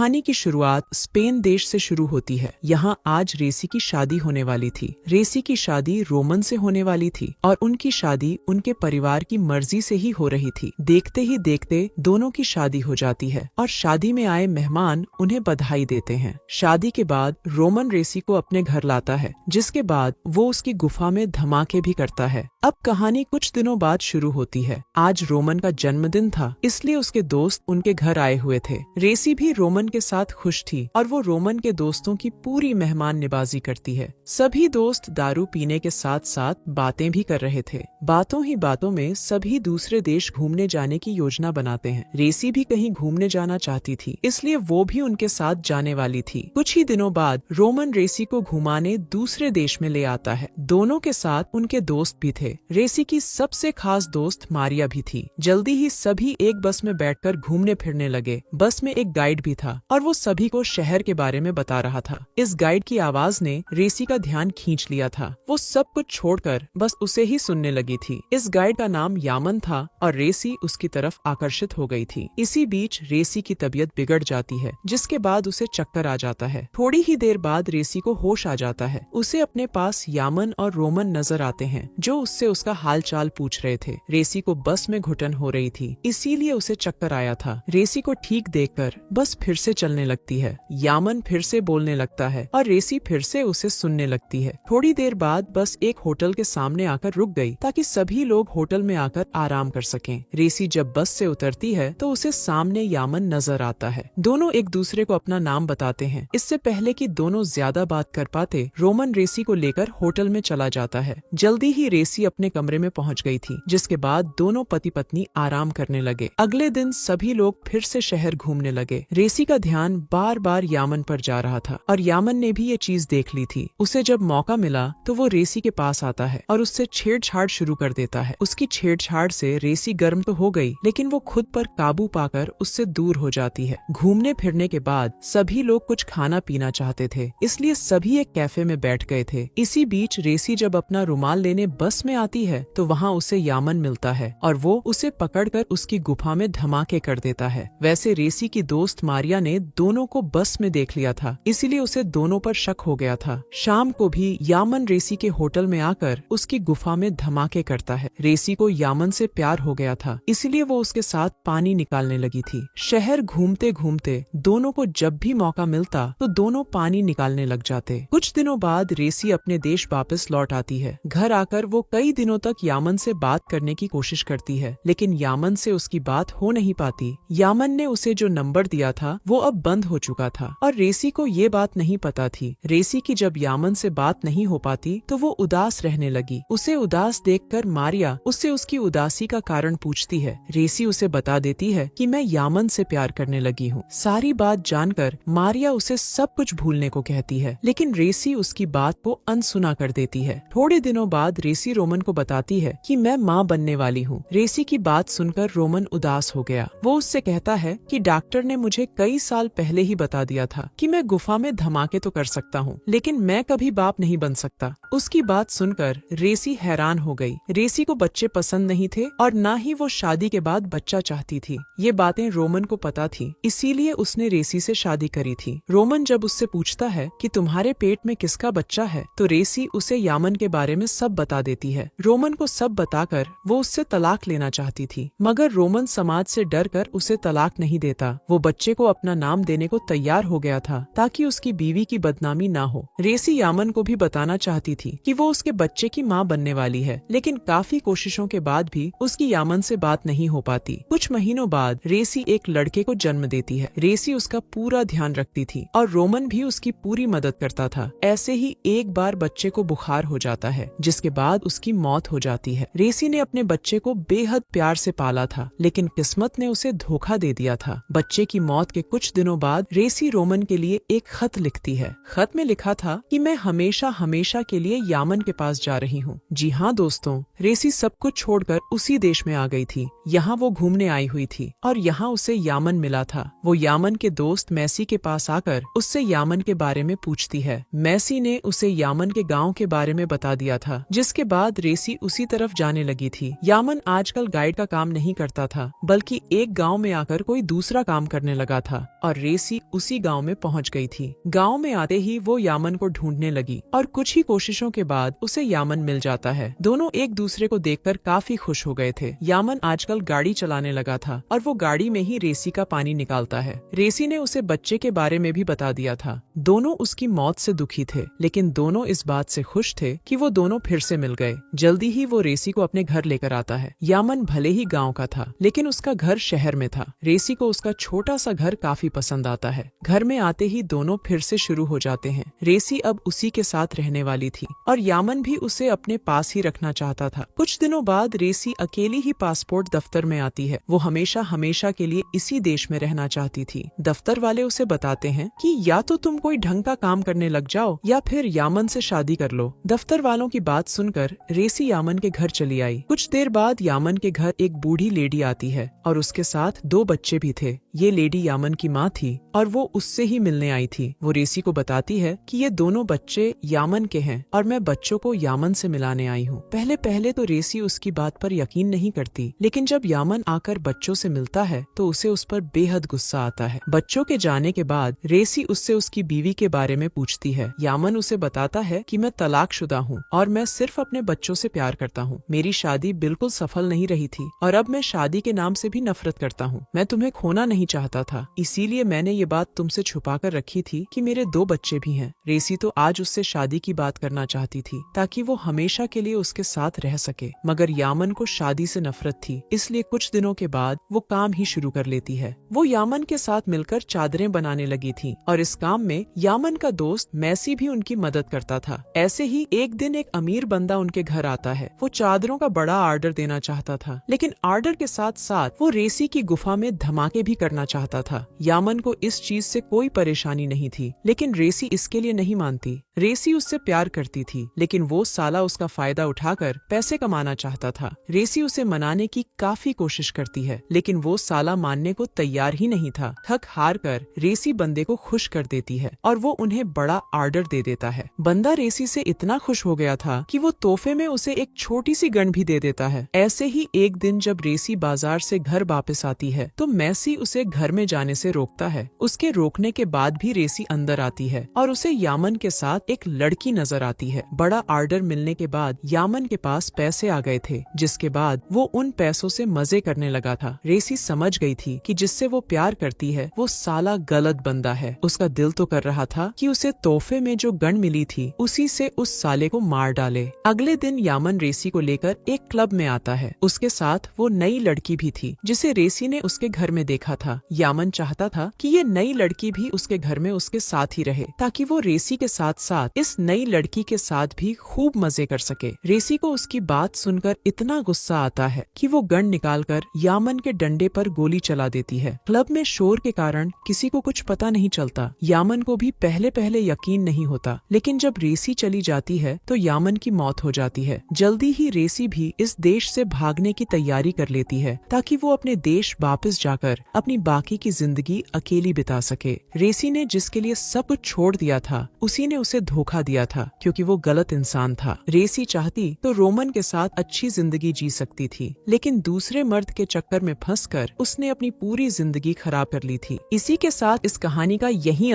कहानी की शुरुआत स्पेन देश से शुरू होती है। यहाँ आज रेसी की शादी होने वाली थी। रेसी की शादी रोमन से होने वाली थी और उनकी शादी उनके परिवार की मर्जी से ही हो रही थी। देखते ही देखते दोनों की शादी हो जाती है और शादी में आए मेहमान उन्हें बधाई देते हैं। शादी के बाद रोमन रेसी को अपने घर लाता है, जिसके बाद वो उसकी गुफा में धमाके भी करता है। अब कहानी कुछ दिनों बाद शुरू होती है। आज रोमन का जन्मदिन था, इसलिए उसके दोस्त उनके घर आए हुए थे। रेसी भी रोमन के साथ खुश थी और वो रोमन के दोस्तों की पूरी मेहमान निवाजी करती है। सभी दोस्त दारू पीने के साथ साथ बातें भी कर रहे थे। बातों ही बातों में सभी दूसरे देश घूमने जाने की योजना बनाते हैं। रेसी भी कहीं घूमने जाना चाहती थी, इसलिए वो भी उनके साथ जाने वाली थी। कुछ ही दिनों बाद रोमन रेसी को घुमाने दूसरे देश में ले आता है। दोनों के साथ उनके दोस्त भी थे। रेसी की सबसे खास दोस्त मारिया भी थी। जल्दी ही सभी एक बस में बैठकर घूमने फिरने लगे। बस में एक गाइड भी था और वो सभी को शहर के बारे में बता रहा था। इस गाइड की आवाज ने रेसी का ध्यान खींच लिया था। वो सब कुछ छोड़कर बस उसे ही सुनने लगी थी। इस गाइड का नाम यामन था और रेसी उसकी तरफ आकर्षित हो गई थी। इसी बीच रेसी की तबीयत बिगड़ जाती है, जिसके बाद उसे चक्कर आ जाता है। थोड़ी ही देर बाद रेसी को होश आ जाता है। उसे अपने पास यामन और रोमन नजर आते हैं, जो उससे उसका हाल चाल पूछ रहे थे। रेसी को बस में घुटन हो रही थी, इसीलिए उसे चक्कर आया था। रेसी को ठीक देखकर बस फिर से चलने लगती है। यामन फिर से बोलने लगता है और रेसी फिर से उसे सुनने लगती है। थोड़ी देर बाद बस एक होटल के सामने आकर रुक गई, ताकि सभी लोग होटल में आकर आराम कर सकें। रेसी जब बस से उतरती है तो उसे सामने यामन नजर आता है। दोनों एक दूसरे को अपना नाम बताते हैं। इससे पहले कि दोनों ज्यादा बात कर पाते, रोमन रेसी को लेकर होटल में चला जाता है। जल्दी ही रेसी अपने कमरे में पहुंच गई थी, जिसके बाद दोनों पति पत्नी आराम करने लगे। अगले दिन सभी लोग फिर से शहर घूमने लगे। रेसी का ध्यान बार बार यामन पर जा रहा था और यामन ने भी ये चीज देख ली थी। उसे जब मौका मिला तो वो रेसी के पास आता है और उससे छेड़छाड़ शुरू कर देता है। उसकी छेड़छाड़ से रेसी गर्म तो हो गई, लेकिन वो खुद पर काबू पाकर उससे दूर हो जाती है। घूमने फिरने के बाद सभी लोग कुछ खाना पीना चाहते थे, इसलिए सभी एक कैफे में बैठ गए थे। इसी बीच रेसी जब अपना रुमाल लेने बस में आती है तो वहाँ उसे यामन मिलता है और वो उसे पकड़कर उसकी गुफा में धमाके कर देता है। वैसे रेसी की दोस्त मारिया ने दोनों को बस में देख लिया था, इसीलिए उसे दोनों पर शक हो गया था। शाम को भी यामन रेसी के होटल में आकर उसकी गुफा में धमाके करता है। रेसी को यामन से प्यार हो गया था, इसीलिए वो उसके साथ पानी निकालने लगी थी। शहर घूमते घूमते दोनों को जब भी मौका मिलता तो दोनों पानी निकालने लग जाते। कुछ दिनों बाद रेसी अपने देश वापस लौट आती है। घर आकर वो कई दिनों तक यामन से बात करने की कोशिश करती है, लेकिन यामन से उसकी बात हो नहीं पाती। यामन ने उसे जो नंबर दिया था वो अब बंद हो चुका था और रेसी को ये बात नहीं पता थी। रेसी की जब यामन से बात नहीं हो पाती तो वो उदास रहने लगी। उसे उदास देखकर मारिया उससे उसकी उदासी का कारण पूछती है। रेसी उसे बता देती है कि मैं यामन से प्यार करने लगी हूँ। सारी बात जानकर मारिया उसे सब कुछ भूलने को कहती है, लेकिन रेसी उसकी बात को अनसुना कर देती है। थोड़े दिनों बाद रेसी रोमन को बताती है कि मैं माँ बनने वाली हूँ। रेसी की बात सुनकर रोमन उदास हो गया। वो उससे कहता है कि डॉक्टर ने मुझे कई साल पहले ही बता दिया था कि मैं गुफा में धमाके तो कर सकता हूँ, लेकिन मैं कभी बाप नहीं बन सकता। उसकी बात सुनकर रेसी हैरान हो गई। रेसी को बच्चे पसंद नहीं थे और न ही वो शादी के बाद बच्चा चाहती थी। ये बातें रोमन को पता थी, इसीलिए उसने रेसी से शादी करी थी। रोमन जब उससे पूछता है कि तुम्हारे पेट में किसका बच्चा है, तो रेसी उसे यामन के बारे में सब बता देती है। रोमन को सब बताकर वो उससे तलाक लेना चाहती थी, मगर रोमन समाज से डरकर उसे तलाक नहीं देता। वो बच्चे को अपना नाम देने को तैयार हो गया था, ताकि उसकी बीवी की बदनामी ना हो। रेसी यामन को भी बताना चाहती थी कि वो उसके बच्चे की माँ बनने वाली है, लेकिन काफी कोशिशों के बाद भी उसकी यामन से बात नहीं हो पाती। कुछ महीनों बाद रेसी एक लड़के को जन्म देती है। रेसी उसका पूरा ध्यान रखती थी और रोमन भी उसकी पूरी मदद करता था। ऐसे ही एक बार बच्चे को बुखार हो जाता है, जिसके बाद उसकी मौत हो जाती है। रेसी ने अपने बच्चे को बेहद प्यार से पाला था, लेकिन किस्मत ने उसे धोखा दे दिया था। बच्चे की मौत के कुछ दिनों बाद रेसी रोमन के लिए एक खत लिखती है। खत में लिखा था कि मैं हमेशा हमेशा के लिए यामन के पास जा रही हूँ। जी हाँ दोस्तों, रेसी सब कुछ छोड़कर उसी देश में आ गई थी। यहाँ वो घूमने आई हुई थी और यहाँ उसे यामन मिला था। वो यामन के दोस्त मैसी के पास आकर उससे यामन के बारे में पूछती है। मैसी ने उसे यामन के गाँव के बारे में बता दिया था, जिसके बाद रेसी उसी तरफ जाने लगी थी। यामन आजकल गाइड का काम नहीं करता था, बल्कि एक गाँव में आकर कोई दूसरा काम करने लगा था। और रेसी उसी गांव में पहुंच गई थी। गांव में आते ही वो यामन को ढूंढने लगी और कुछ ही कोशिशों के बाद उसे यामन मिल जाता है। दोनों एक दूसरे को देखकर काफी खुश हो गए थे। यामन आजकल गाड़ी चलाने लगा था और वो गाड़ी में ही रेसी का पानी निकालता है। रेसी ने उसे बच्चे के बारे में भी बता दिया था। दोनों उसकी मौत से दुखी थे, लेकिन दोनों इस बात से खुश थे कि वो दोनों फिर से मिल गए। जल्दी ही वो रेसी को अपने घर लेकर आता है। यामन भले ही गांव का था, लेकिन उसका घर शहर में था। रेसी को उसका छोटा सा घर काफी पसंद आता है। घर में आते ही दोनों फिर से शुरू हो जाते हैं। रेसी अब उसी के साथ रहने वाली थी और यामन भी उसे अपने पास ही रखना चाहता था। कुछ दिनों बाद रेसी अकेली ही पासपोर्ट दफ्तर में आती है। वो हमेशा हमेशा के लिए इसी देश में रहना चाहती थी। दफ्तर वाले उसे बताते हैं कि या तो तुम कोई ढंग का काम करने लग जाओ या फिर यामन से शादी कर लो। दफ्तर वालों की बात सुनकर रेसी यामन के घर चली आई। कुछ देर बाद यामन के घर एक बूढ़ी लेडी आती है और उसके साथ 2 बच्चे भी थे। ये लेडी यामन की माँ थी और वो उससे ही मिलने आई थी। वो रेसी को बताती है कि ये दोनों बच्चे यामन के हैं और मैं बच्चों को यामन से मिलाने आई हूँ। पहले पहले तो रेसी उसकी बात पर यकीन नहीं करती, लेकिन जब यामन आकर बच्चों से मिलता है तो उसे उस पर बेहद गुस्सा आता है। बच्चों के जाने के बाद रेसी उससे उसकी बीवी के बारे में पूछती है। यामन उसे बताता है कि मैं तलाकशुदा हूँ और मैं सिर्फ अपने बच्चों से प्यार करता हूँ। मेरी शादी बिल्कुल सफल नहीं रही थी और अब मैं शादी के नाम से भी नफरत करता हूँ। मैं तुम्हें खोना नहीं चाहता था, इसीलिए मैंने ये बात तुमसे छुपा कर रखी थी कि मेरे 2 बच्चे भी हैं। रेसी तो आज उससे शादी की बात करना चाहती थी ताकि वो हमेशा के लिए उसके साथ रह सके, मगर यामन को शादी से नफरत थी, इसलिए कुछ दिनों के बाद वो काम ही शुरू कर लेती है। वो यामन के साथ मिलकर चादरें बनाने लगी थी और इस काम में यामन का दोस्त मैसी भी उनकी मदद करता था। ऐसे ही एक दिन एक अमीर बंदा उनके घर आता है। वो चादरों का बड़ा ऑर्डर देना चाहता था, लेकिन ऑर्डर के साथ साथ वो रेसी की गुफा में धमाके भी करना चाहता था। यामन को इस चीज से कोई परेशानी नहीं थी, लेकिन रेसी इसके लिए नहीं मानती। रेसी उससे प्यार करती थी, लेकिन वो साला उसका फायदा उठाकर पैसे कमाना चाहता था। रेसी उसे मनाने की काफी कोशिश करती है, लेकिन वो साला मानने को तैयार ही नहीं था। थक हार कर रेसी बंदे को खुश कर देती है और वो उन्हें बड़ा ऑर्डर दे देता है। बंदा रेसी से इतना खुश हो गया था कि वो तोहफे में उसे एक छोटी सी गन भी दे देता है। ऐसे ही एक दिन जब रेसी बाजार से घर वापस आती है तो मैसी उसे घर में जाने से रोकता है। उसके रोकने के बाद भी रेसी अंदर आती है और उसे यामन के साथ एक लड़की नजर आती है। बड़ा ऑर्डर मिलने के बाद यामन के पास पैसे आ गए थे, जिसके बाद वो उन पैसों से मजे करने लगा था। रेसी समझ गई थी कि जिससे वो प्यार करती है वो साला गलत बंदा है। उसका दिल तो कर रहा था कि उसे तोहफे में जो गन मिली थी उसी से उस साले को मार डाले। अगले दिन यामन रेसी को लेकर एक क्लब में आता है। उसके साथ वो नई लड़की भी थी जिसे रेसी ने उसके घर में देखा था। यामन चाहता था कि ये नई लड़की भी उसके घर में उसके साथ ही रहे, ताकि वो रेसी के साथ साथ इस नई लड़की के साथ भी खूब मजे कर सके। रेसी को उसकी बात सुनकर इतना गुस्सा आता है कि वो गन निकालकर यामन के डंडे पर गोली चला देती है। क्लब में शोर के कारण किसी को कुछ पता नहीं चलता। यामन को भी पहले पहले यकीन नहीं होता, लेकिन जब रेसी चली जाती है तो यामन की मौत हो जाती है। जल्दी ही रेसी भी इस देश से भागने की तैयारी कर लेती है ताकि वो अपने देश वापस जाकर अपनी बाकी की जिंदगी अकेली बिता सके। रेसी ने जिसके लिए सब कुछ छोड़ दिया था उसी ने उसे धोखा दिया था, क्योंकि वो गलत इंसान था। रेसी चाहती तो रोमन के साथ अच्छी जिंदगी जी सकती थी, लेकिन दूसरे मर्द के चक्कर में फंसकर उसने अपनी पूरी जिंदगी खराब कर ली थी। इसी के साथ इस कहानी का यही